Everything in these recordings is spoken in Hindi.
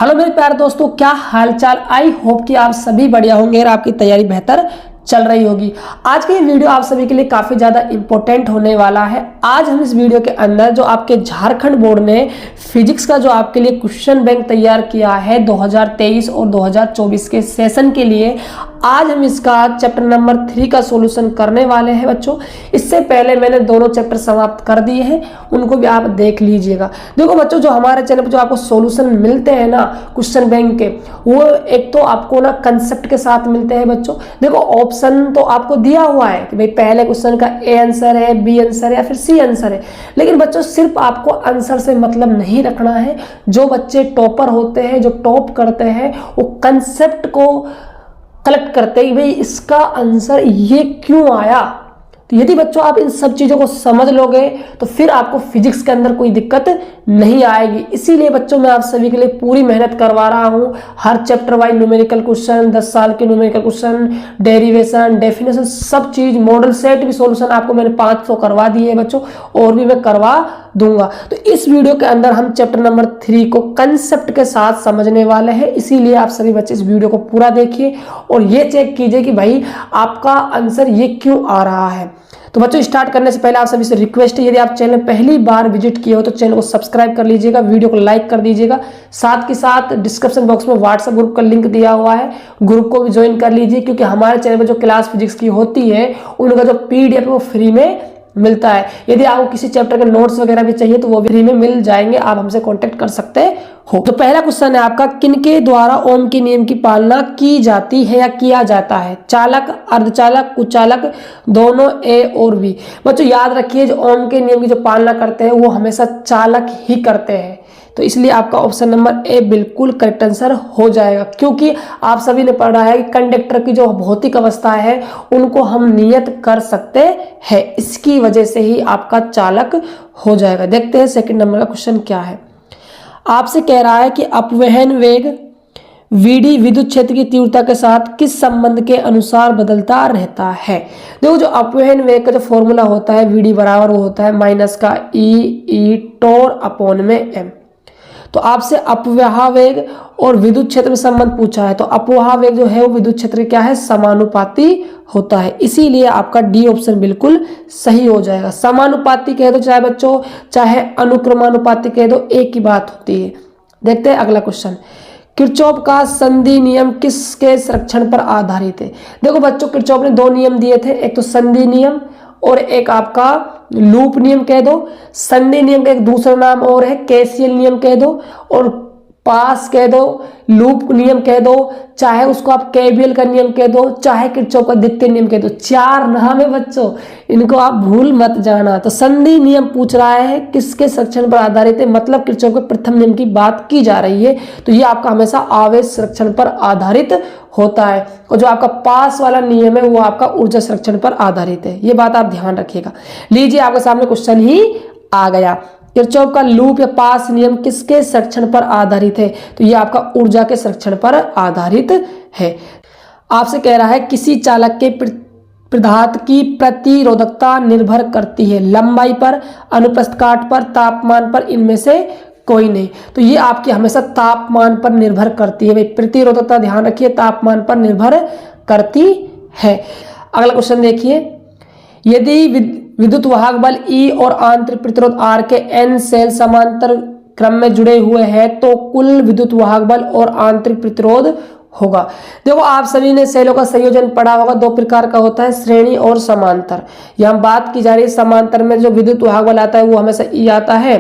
हेलो मेरे प्यारे दोस्तों, क्या हालचाल। आई होप कि आप सभी बढ़िया होंगे और आपकी तैयारी बेहतर चल रही होगी। आज की ये वीडियो आप सभी के लिए काफ़ी ज़्यादा इंपॉर्टेंट होने वाला है। आज हम इस वीडियो के अंदर जो आपके झारखंड बोर्ड ने फिजिक्स का जो आपके लिए क्वेश्चन बैंक तैयार किया है 2023 और 2024 के सेशन के लिए, आज हम इसका चैप्टर नंबर 3 का सॉल्यूशन करने वाले हैं बच्चों। इससे पहले मैंने दोनों चैप्टर समाप्त कर दिए हैं, उनको भी आप देख लीजिएगा। देखो बच्चों, जो हमारे चैनल पर जो आपको सॉल्यूशन मिलते हैं ना क्वेश्चन बैंक के, वो एक तो आपको ना कंसेप्ट के साथ मिलते हैं बच्चों। देखो ऑप्शन तो आपको दिया हुआ है कि भाई पहले क्वेश्चन का ए आंसर है, बी आंसर है या फिर सी आंसर है, लेकिन बच्चों सिर्फ आपको आंसर से मतलब नहीं रखना है। जो बच्चे टॉपर होते हैं, जो टॉप करते हैं, वो कंसेप्ट को कलेक्ट करते ही भाई इसका आंसर ये क्यों आया। तो यदि बच्चों आप इन सब चीज़ों को समझ लोगे तो फिर आपको फिजिक्स के अंदर कोई दिक्कत नहीं आएगी। इसीलिए बच्चों मैं आप सभी के लिए पूरी मेहनत करवा रहा हूँ। हर चैप्टर वाइज न्यूमेरिकल क्वेश्चन, 10 साल के न्यूमेरिकल क्वेश्चन, डेरिवेशन, डेफिनेशन, सब चीज़, मॉडल सेट भी सॉल्यूशन आपको मैंने 500 करवा दिए हैं बच्चों, और भी मैं करवा दूंगा। तो इस वीडियो के अंदर हम चैप्टर नंबर 3 को कंसेप्ट के साथ समझने वाले हैं। इसीलिए आप सभी बच्चे इस वीडियो को पूरा देखिए और ये चेक कीजिए कि भाई आपका आंसर ये क्यों आ रहा है। तो बच्चों स्टार्ट करने से पहले आप सभी से रिक्वेस्ट है, यदि आप चैनल पहली बार विजिट किए हो तो चैनल को सब्सक्राइब कर लीजिएगा, वीडियो को लाइक कर दीजिएगा। साथ के साथ डिस्क्रिप्शन बॉक्स में व्हाट्सएप ग्रुप का लिंक दिया हुआ है, ग्रुप को भी ज्वाइन कर लीजिए, क्योंकि हमारे चैनल पर जो क्लास फिजिक्स की होती है उनका जो पीडीएफ है वो फ्री में मिलता है। यदि आपको किसी चैप्टर के नोट्स वगैरह भी चाहिए तो वो भी फ्री में मिल जाएंगे, आप हमसे कांटेक्ट कर सकते हो। तो पहला क्वेश्चन है आपका, किनके द्वारा ओम के नियम की पालना की जाती है या किया जाता है? चालक, अर्धचालक, कुचालक, दोनों, ए और बी। बच्चों याद रखिए, जो ओम के नियम की जो पालना करते हैं वो हमेशा चालक ही करते हैं, तो इसलिए आपका ऑप्शन नंबर ए बिल्कुल करेक्ट आंसर हो जाएगा। क्योंकि आप सभी ने पढ़ा है कि कंडक्टर की जो भौतिक अवस्था है उनको हम नियत कर सकते हैं, इसकी वजह से ही आपका चालक हो जाएगा। देखते हैं सेकंड नंबर का क्वेश्चन क्या है। आपसे कह रहा है कि अपवहन वेग वीडी विद्युत क्षेत्र की तीव्रता के साथ किस संबंध के अनुसार बदलता रहता है? देखो, जो अपवहन वेग का जो फॉर्मूला होता है वीडी बराबर वो होता है माइनस का ई टोर अपॉन में एम। तो आपसे अपवाह वेग और विद्युत क्षेत्र में संबंध पूछा है, तो अपवाह वेग जो है वो विद्युत क्षेत्र क्या है, समानुपाती होता है। इसीलिए आपका डी ऑप्शन बिल्कुल सही हो जाएगा। समानुपाती कह दो चाहे बच्चों, चाहे अनुक्रमानुपाती कह दो, एक ही बात होती है। देखते हैं अगला क्वेश्चन। किरचॉफ का संधि नियम किसके संरक्षण पर आधारित है? देखो बच्चों, किरचॉफ ने दो नियम दिए थे, एक तो संधि नियम और एक आपका लूप नियम कह दो। संधि नियम का एक दूसरा नाम और है केसीएल नियम कह दो, और पास कह दो, लूप नियम कह दो, चाहे उसको आप केवीएल का नियम कह दो, चाहे किरचॉफ का द्वितीय नियम कह दो। चार नाम है बच्चों, इनको आप भूल मत जाना। तो संधि नियम पूछ रहा है किसके संरक्षण पर आधारित है, मतलब किरचॉफ के प्रथम नियम की बात की जा रही है, तो ये आपका हमेशा आवेश संरक्षण पर आधारित होता है। और जो आपका पास वाला नियम है वो आपका ऊर्जा संरक्षण पर आधारित है, ये बात आप ध्यान रखिएगा। लीजिए आपके सामने क्वेश्चन ही आ गया। किरचॉफ का लूप या पास नियम किसके संरक्षण पर आधारित है? तो ये आपका ऊर्जा के संरक्षण पर आधारित है। आपसे कह रहा है किसी चालक के पदार्थ की प्रतिरोधकता निर्भर करती है लंबाई पर, अनुप्रस्थ काट पर, तापमान पर, इनमें से कोई नहीं। तो ये आपकी हमेशा तापमान पर निर्भर करती है। भाई प्रतिरोधकता ध्यान रखिए, तापमान पर निर्भर करती है। अगला क्वेश्चन देखिए, यदि विद्युत वाहक बल E और आंतरिक प्रतिरोध R के N सेल समांतर क्रम में जुड़े हुए हैं तो कुल विद्युत वाहक बल और आंतरिक प्रतिरोध होगा। देखो आप सभी ने सेलों का संयोजन पढ़ा होगा, दो प्रकार का होता है, श्रेणी और समांतर। यहाँ बात की जा रही है समांतर में जो विद्युत वाहक बल आता है वो हमेशा E आता है,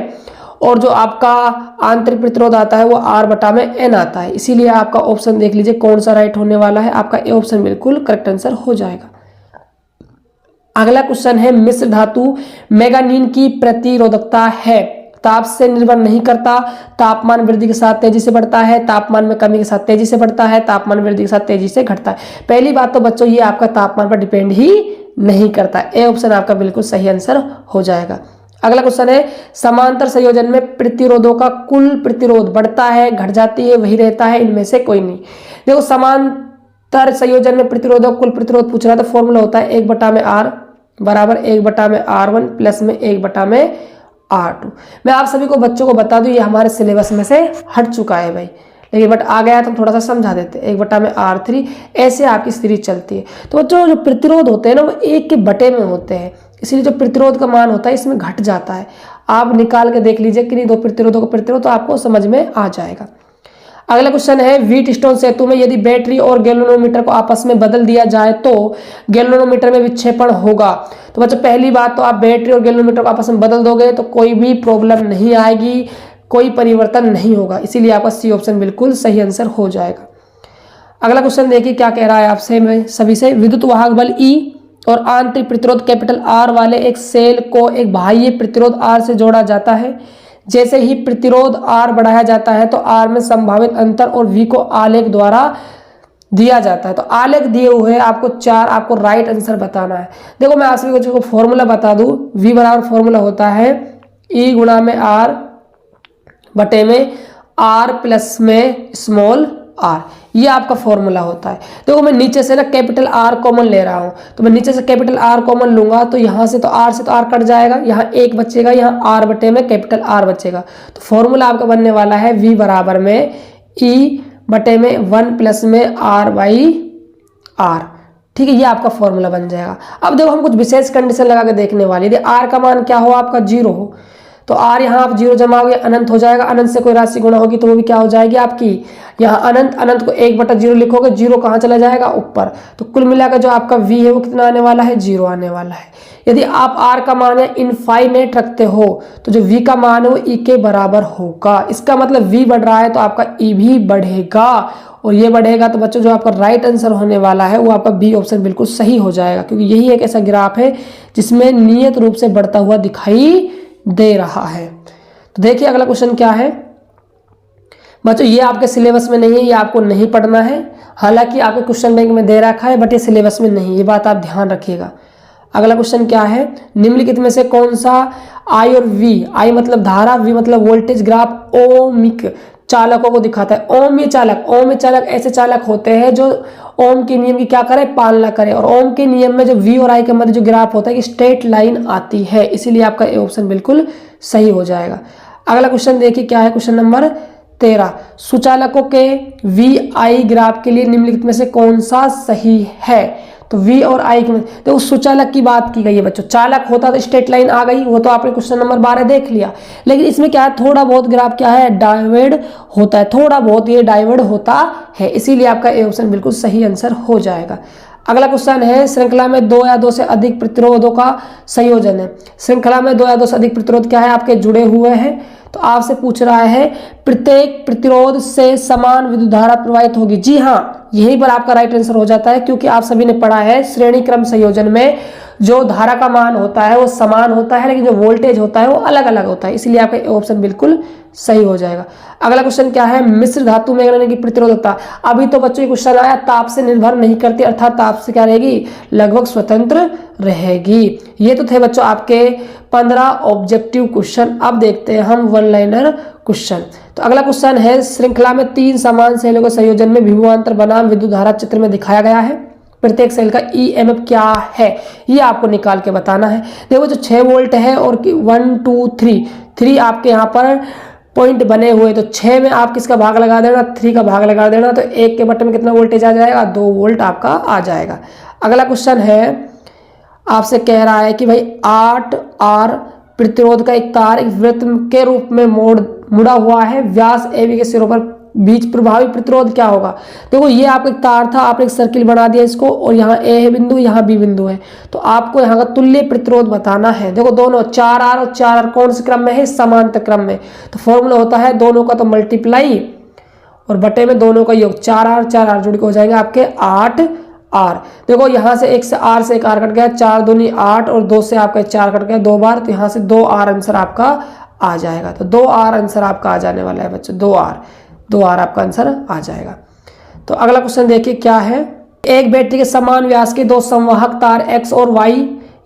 और जो आपका आंतरिक प्रतिरोध आता है वो R बटा में N आता है। इसीलिए आपका ऑप्शन देख लीजिए कौन सा राइट होने वाला है। आपका ए ऑप्शन बिल्कुल करेक्ट आंसर हो जाएगा। अगला क्वेश्चन है, मिश्र धातु मैंगानीज की प्रतिरोधकता है, ताप से निर्भर नहीं करता, तापमान वृद्धि के साथ तेजी से बढ़ता है, तापमान में कमी के साथ तेजी से बढ़ता है, तापमान वृद्धि के साथ तेजी से घटता है। पहली बात तो बच्चों ये आपका तापमान पर डिपेंड ही नहीं करता। ए ऑप्शन आपका बिल्कुल सही आंसर हो जाएगा। अगला क्वेश्चन है, समांतर संयोजन में प्रतिरोधों का कुल प्रतिरोध बढ़ता है, घट जाती है, वही रहता है, इनमें से कोई नहीं। देखो समांतर संयोजन में प्रतिरोधों कुल प्रतिरोध पूछ रहा है, तो फॉर्मूला होता है 1/r बराबर 1/r1 प्लस में 1/r2। मैं आप सभी को बच्चों को बता दूं, ये हमारे सिलेबस में से हट चुका है भाई, लेकिन बट आ गया तो हम थोड़ा सा समझा देते हैं। 1/r3 ऐसे आपकी सीरीज चलती है। तो बच्चों जो प्रतिरोध होते हैं ना वो 1 के बटे में होते हैं, इसीलिए जो प्रतिरोध का मान होता है इसमें घट जाता है। आप निकाल के देख लीजिए कि नहीं दो प्रतिरोधों का प्रतिरोध, तो आपको समझ में आ जाएगा। अगला क्वेश्चन है, व्हीटस्टोन सेतु में यदि बैटरी और गैल्वेनोमीटर को आपस में बदल दिया जाए तो गैल्वेनोमीटर में विक्षेपण होगा। तो बच्चों पहली बात तो आप बैटरी और गैल्वेनोमीटर को आपस में बदल दोगे तो कोई भी प्रॉब्लम नहीं आएगी, कोई परिवर्तन नहीं होगा, इसीलिए आपका सी ऑप्शन बिल्कुल सही आंसर हो जाएगा। अगला क्वेश्चन देखिए क्या कह रहा है आपसे, मैं सभी से, विद्युत वाहक बल E और आंतरिक प्रतिरोध कैपिटल R वाले एक सेल को एक बाह्य प्रतिरोध R से जोड़ा जाता है। जैसे ही प्रतिरोध R बढ़ाया जाता है तो R में संभावित अंतर और V को आलेख द्वारा दिया जाता है। तो आलेख दिए हुए आपको 4, आपको राइट आंसर बताना है। देखो मैं आप सभी को फॉर्मूला बता दूं, V बराबर फॉर्मूला होता है E गुणा में R बटे में R प्लस में स्मॉल r, ये आपका फॉर्मूला होता है। देखो मैं नीचे से ना कैपिटल R कॉमन ले रहा हूं, तो मैं नीचे से कैपिटल R कॉमन लूंगा तो यहां से तो R से तो R कट जाएगा, यहाँ 1 बचेगा, यहाँ R बटे में कैपिटल R बचेगा। तो फॉर्मूला आपका बनने वाला है V बराबर में E बटे में 1 प्लस में R बाई R। ठीक है, ये आपका फॉर्मूला बन जाएगा। अब देखो हम कुछ विशेष कंडीशन लगा के देखने वाली है। R का मान क्या हो, आपका 0 हो, तो R यहाँ आप 0 जमाओगे अनंत हो जाएगा, अनंत से कोई राशि गुणा होगी तो वो भी क्या हो जाएगी आपकी, यहाँ अनंत, अनंत को 1/0 लिखोगे, 0 कहाँ चला जाएगा ऊपर। तो कुल मिलाकर जो आपका V है वो कितना आने वाला है, 0 आने वाला है। यदि आप R का मान है इनफाइनाइट रखते हो तो जो V का मान है वो E के बराबर होगा। इसका मतलब V बढ़ रहा है तो आपका E भी बढ़ेगा, और ये बढ़ेगा तो बच्चों जो आपका राइट आंसर होने वाला है वो आपका बी ऑप्शन बिल्कुल सही हो जाएगा, क्योंकि यही एक ऐसा ग्राफ है जिसमें नियत रूप से बढ़ता हुआ दिखाई दे रहा है। तो देखिए अगला क्वेश्चन क्या है बच्चों, ये आपके सिलेबस में नहीं है, ये आपको नहीं पढ़ना है। हालांकि आपके क्वेश्चन बैंक में दे रखा है बट ये सिलेबस में नहीं, ये बात आप ध्यान रखिएगा। अगला क्वेश्चन क्या है, निम्नलिखित में से कौन सा I और V, I मतलब धारा, V मतलब वोल्टेज ग्राफ ओमिक चालकों को दिखाता है। ओम चालक ऐसे चालक होते हैं जो ओम के नियम की क्या करे, पालना करे, और ओम के नियम में जो V और I के मध्य जो ग्राफ होता है कि स्ट्रेट लाइन आती है, इसीलिए आपका ए ऑप्शन बिल्कुल सही हो जाएगा। अगला क्वेश्चन देखिए क्या है, क्वेश्चन नंबर 13, सुचालकों के VI ग्राफ के लिए निम्नलिखित में से कौन सा सही है। तो V और I के देखो सुचालक की बात की गई है बच्चों, चालक होता तो स्ट्रेट लाइन आ गई, वो तो आपने क्वेश्चन नंबर 12 देख लिया। लेकिन इसमें क्या है, थोड़ा बहुत ग्राफ क्या है, डाइवर्ड होता है, थोड़ा बहुत ये डाइवर्ड होता है, इसीलिए आपका ए ऑप्शन बिल्कुल सही आंसर हो जाएगा। अगला क्वेश्चन है, श्रृंखला में 2 या 2 से अधिक प्रतिरोधों का संयोजन है। श्रृंखला में 2 या 2 से अधिक प्रतिरोध क्या है, आपके जुड़े हुए हैं। तो आपसे पूछ रहा है प्रत्येक प्रतिरोध से समान विद्युत धारा प्रवाहित होगी। जी हाँ, यहीं पर आपका राइट आंसर हो जाता है, क्योंकि आप सभी ने पढ़ा है श्रेणी क्रम संयोजन में जो धारा का मान होता है वो समान होता है, लेकिन जो वोल्टेज होता है वो अलग अलग होता है, इसलिए आपका ऑप्शन बिल्कुल सही हो जाएगा। अगला क्वेश्चन क्या है, मिश्र धातु में रहने की प्रतिरोधकता। अभी तो बच्चों ये क्वेश्चन आया, ताप से निर्भर नहीं करती, अर्थात ताप से क्या रहेगी, लगभग स्वतंत्र रहेगी। ये तो थे बच्चों आपके 15 ऑब्जेक्टिव क्वेश्चन। अब देखते हैं हम वन लाइनर क्वेश्चन। तो अगला क्वेश्चन है, श्रृंखला में 3 समान सेलों के संयोजन में विभवांतर बनाम विद्युत धारा चित्र में दिखाया गया है। प्रत्येक सेल का EMF क्या है, ये आपको निकाल के बताना है। देखो जो 6 वोल्ट है और 1 2 3 आपके यहाँ पर पॉइंट बने हुए, तो 6 में आप किसका भाग लगा देना, 3 का भाग लगा देना, तो 1 के बटन में कितना वोल्टेज आ जाएगा, 2 वोल्ट आपका आ जाएगा। अगला क्वेश्चन है, आपसे कह रहा है कि भाई 8R प्रतिरोध का एक तार एक वृत्त के रूप में मुड़ा हुआ है, व्यास AB के सिरों पर बीच प्रभावी प्रतिरोध क्या होगा। देखो ये आपका एक तार था, आपने एक सर्किल बना दिया इसको, और यहाँ A है बिंदु, यहाँ B बिंदु है, तो आपको यहाँ का तुल्य प्रतिरोध बताना है। देखो दोनों 4R और 4R कौन से क्रम में है, समांतर क्रम में। तो फॉर्मूला होता है दोनों का तो मल्टीप्लाई और बटे में दोनों का योग, 4R जुड़ के हो जाएंगे आपके 8R। देखो यहाँ से एक से R से एक R कट गया, 4 दूनी 8 और 2 से आपका 4 कट गया 2 बार, तो यहाँ से 2R आंसर आपका आ जाएगा। तो 2R आंसर आपका आ जाने वाला है बच्चों, 2R आपका आंसर आ जाएगा। तो अगला क्वेश्चन देखिए क्या है, एक बैटरी के समान व्यास के 2 संवाहक तार X और Y,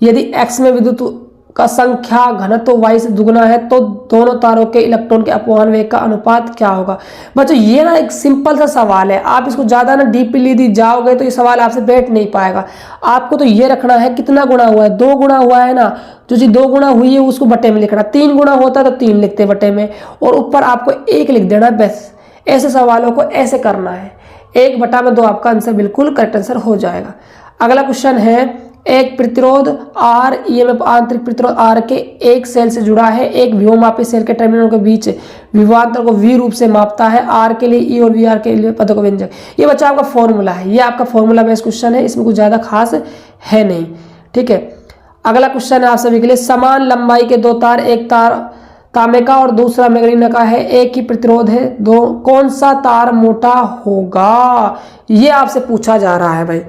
यदि X में विद्युत का संख्या घनत्व Y से दुगुना है तो दोनों तारों के इलेक्ट्रॉन के अपवहन वेग का अनुपात क्या होगा। बच्चों ये ना एक सिंपल सा सवाल है, आप इसको ज्यादा ना डीपली जाओगे तो ये सवाल आपसे बैठ नहीं पाएगा। आपको तो ये रखना है कितना गुणा हुआ है, 2 गुणा हुआ है ना, जो चीज 2 गुणा हुई है उसको बटे में लिखना, 3 गुणा होता है तो 3 लिखते बटे में, और ऊपर आपको 1 लिख देना बस। ऐसे सवालों को ऐसे करना है, 1/2 आपका आंसर बिल्कुल करेक्ट आंसर हो जाएगा। अगला क्वेश्चन है, एक प्रतिरोध R ईएमएफ आंतरिक प्रतिरोध R के एक सेल से जुड़ा है, एक व्योममापी सेल के टर्मिनल के बीच विभवांतर को V रूप से मापता है, R के लिए E और VR के लिए पदों का व्यंजक। ये बच्चा आपका फॉर्मूला है, ये आपका फॉर्मूला बेस्ड क्वेश्चन है, इसमें कुछ ज्यादा खास है नहीं। ठीक है, अगला क्वेश्चन है आप सभी के लिए, समान लंबाई के 2 तार, एक तार तांबे का और दूसरा मैग्नीशियम का है, एक ही प्रतिरोध है, कौन सा तार मोटा होगा, ये आपसे पूछा जा रहा है भाई।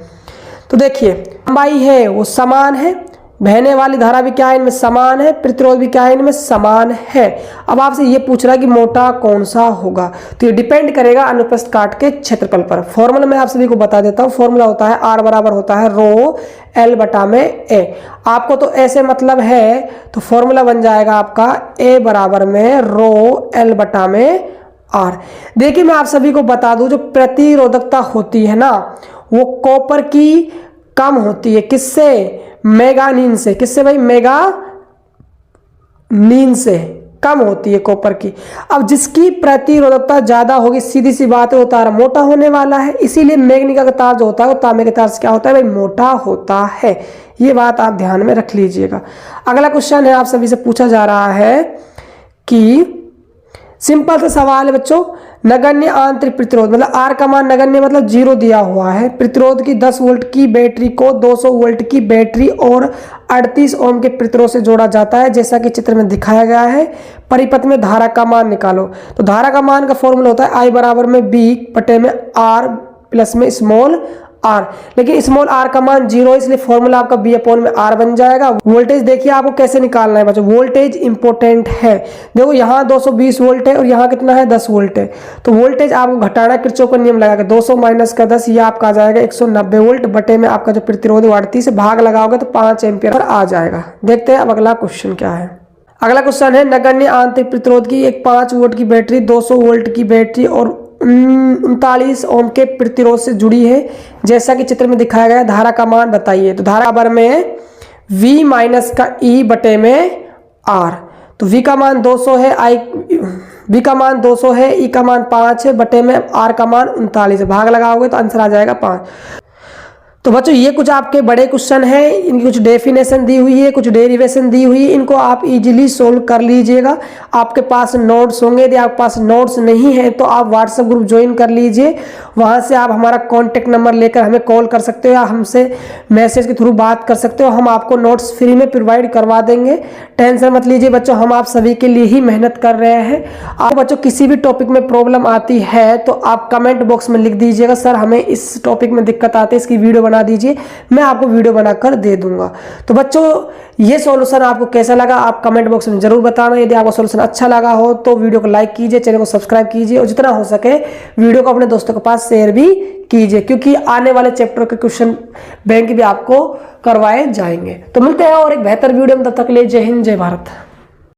तो देखिए लंबाई है वो समान है, बहने वाली धारा भी क्या है इनमें समान है, प्रतिरोध भी क्या है इनमें समान है। अब आपसे ये पूछ रहा है कि मोटा कौन सा होगा, तो ये डिपेंड करेगा अनुप्रस्थ काट के क्षेत्रफल पर। फॉर्मूला मैं आप सभी को बता देता हूँ, फॉर्मूला होता है R बराबर होता है रो L बटा में A। आपको तो ऐसे मतलब है तो फॉर्मूला बन जाएगा आपका A बराबर में रो L बटा में R। देखिए मैं आप सभी को बता दूं, जो प्रतिरोधकता होती है ना वो कॉपर की कम होती है, किससे, मैंगानीज से। किससे भाई, मैंगानीज से कम होती है कॉपर की। अब जिसकी प्रतिरोधकता ज्यादा होगी, सीधी सी बात है वो तार मोटा होने वाला है, इसीलिए मैग्नीशियम का तार जो होता है वो तांबे के तार से क्या होता है भाई, मोटा होता है। ये बात आप ध्यान में रख लीजिएगा। अगला क्वेश्चन है आप सभी से पूछा जा रहा है कि सिंपल सा सवाल है बच्चों, नगण्य आंतरिक प्रतिरोध मतलब R का मान नगण्य मतलब 0 दिया हुआ है, प्रतिरोध की 10 वोल्ट की बैटरी को 200 वोल्ट की बैटरी और 38 ओम के प्रतिरोध से जोड़ा जाता है, जैसा कि चित्र में दिखाया गया है। परिपथ में धारा का मान निकालो। तो धारा का मान का फॉर्मूला होता है I बराबर में B बटे में R प्लस में स्मॉल R, लेकिन स्मॉल r का मान 0 है, इसलिए फॉर्मूला आपका B अपॉन में R बन जाएगा। वोल्टेज देखिए आपको कैसे निकालना है बच्चों, वोल्टेज इंपॉर्टेंट है। देखो यहाँ 220 वोल्ट है और यहाँ कितना है 10 वोल्ट है, तो वोल्टेज आपको घटाना, किरचॉफ का नियम लगा के 200 माइनस का 10, ये आपका आ जाएगा 190 वोल्ट बटे में आपका जो प्रतिरोध 38 से भाग लगाओगे तो 5 एम्पियर आ जाएगा। देखते हैं अब अगला क्वेश्चन क्या है। अगला क्वेश्चन है, नगण्य आंतरिक प्रतिरोध की एक 5 वोल्ट की बैटरी 200 वोल्ट की बैटरी और 39 ओम के प्रतिरोध से जुड़ी है, जैसा कि चित्र में दिखाया गया। धारा का मान बताइए। तो धारा बराबर में V माइनस का E बटे में R। तो V का मान 200 है, V का मान 200 है, E का मान 5 है बटे में R का मान 39 है, भाग लगाओगे तो आंसर आ जाएगा 5। तो बच्चों ये कुछ आपके बड़े क्वेश्चन हैं, इनकी कुछ डेफिनेशन दी हुई है, कुछ डेरिवेशन दी हुई है, इनको आप इजीली सोल्व कर लीजिएगा। आपके पास नोट्स होंगे, यदि आपके पास नोट्स नहीं है तो आप व्हाट्सएप ग्रुप ज्वाइन कर लीजिए, वहां से आप हमारा कॉन्टेक्ट नंबर लेकर हमें कॉल कर सकते हो या हमसे मैसेज के थ्रू बात कर सकते हो, हम आपको नोट्स फ्री में प्रोवाइड करवा देंगे। टेंशन मत लीजिए बच्चों, हम आप सभी के लिए ही मेहनत कर रहे हैं। आप बच्चों किसी भी टॉपिक में प्रॉब्लम आती है तो आप कमेंट बॉक्स में लिख दीजिएगा, सर हमें इस टॉपिक में दिक्कत आती है, इसकी वीडियो बना दीजिए, मैं आपको वीडियो बनाकर दे दूंगा। तो बच्चों ये सॉल्यूशन आपको कैसा लगा आप कमेंट बॉक्स में जरूर बताना। यदि आपको सॉल्यूशन अच्छा लगा हो तो वीडियो को लाइक कीजिए, चैनल को सब्सक्राइब कीजिए और जितना हो सके वीडियो को अपने दोस्तों के पास शेयर भी कीजिए, क्योंकि आने वाले चैप्टर के क्वेश्चन बैंक भी आपको करवाए जाएंगे। तो मिलते हैं और एक बेहतर वीडियो में, तब तक के लिए जय हिंद जय भारत।